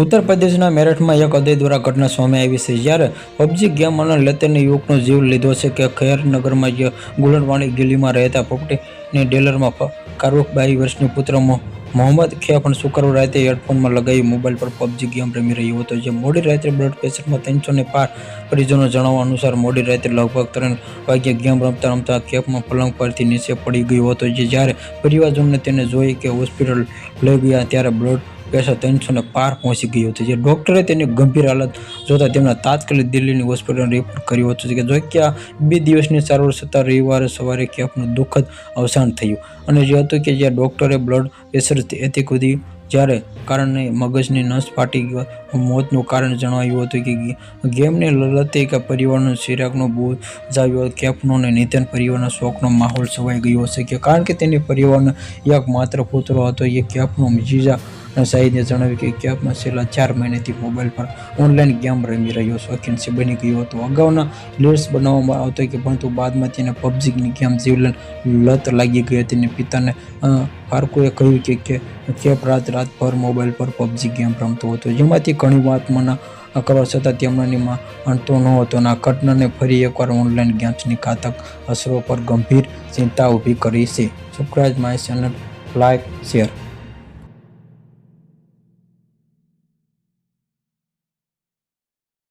ઉત્તર પ્રદેશના મેરઠમાં એક હૃદય દ્વારા ઘટના સામે આવી છે, જ્યારે પબજી ગેમ અને લતેને યુવકનો જીવ લીધો છે કે ખૈરનગરમાં ગુલરવાણી ગલીમાં રહેતા પ્રોપર્ટીની ડીલરમાં ફારૂક 22 વર્ષની પુત્ર મોહમ્મદ ખૈફ શુક્રવાર રાતે હેડફોનમાં લગાવી મોબાઈલ પર પબજી ગેમ રમી રહ્યો હતો, જે મોડી રાત્રે બ્લડ પ્રેશરમાં 300 ને પાર. પરિજનો જણાવવા અનુસાર મોડી રાત્રે લગભગ 3 વાગ્યે ગેમ રમતા રમતા ખૈફમાં પલંગ પરથી નીચે પડી ગયો હતો, જે જ્યારે પરિવારજનોને તેને જોઈ કે હોસ્પિટલ લઈ ગયા ત્યારે બ્લડ પ્રેશર 300 ને પાર પહોંચી ગયું હતું, જે ડોક્ટરે તેની ગંભીર હાલત જોતા તેમને તાત્કાલિક દિલ્હીની હોસ્પિટલમાં રેફર કર્યો હતો. જો કે આ 2 દિવસની સારવાર છતાં રવિવારે સવારે ખૈફનું દુઃખદ અવસાન થયું અને જે હતું કે જ્યાં ડોક્ટરે બ્લડ પ્રેશર એથી વધી જ્યારે કારણે મગજની નસ ફાટી મોતનું કારણ જણાવ્યું હતું કે ગેમની લતે કે પરિવારનો ચિરાગનો બોજ આવ્યો. ખૈફનો અને નિતિન પરિવારના શોકનો માહોલ છવાઈ ગયો છે કે કારણ કે તેની પરિવારનો એક માત્ર પુત્ર હતો. એ ખૈફનો જીજા શાહિદે જણાવ્યું કે ખૈફમાં છેલ્લા 4 મહિનાથી મોબાઈલ પર ઓનલાઈન ગેમ રમી રહ્યો શોખીન બની ગયો હતો. અગાઉના લીડ્સ બનાવવામાં આવતો કે પરંતુ બાદમાં તેને પબજીની ગેમ જીવલેણ લત લાગી ગઈ. તેના પિતાને ફારૂકે કહ્યું કે ખૈફ રાતભર મોબાઈલ પર પબજી ગેમ રમતો હતો, જેમાંથી ઘણી વાત મના કરવા છતાં તેમણે માનતો ન હતો. આ ઘટનાને ફરી એકવાર ઓનલાઈન ગેમ્સની ઘાતક અસરો પર ગંભીર ચિંતા ઊભી કરી છે. Subscribe my channel, like, share.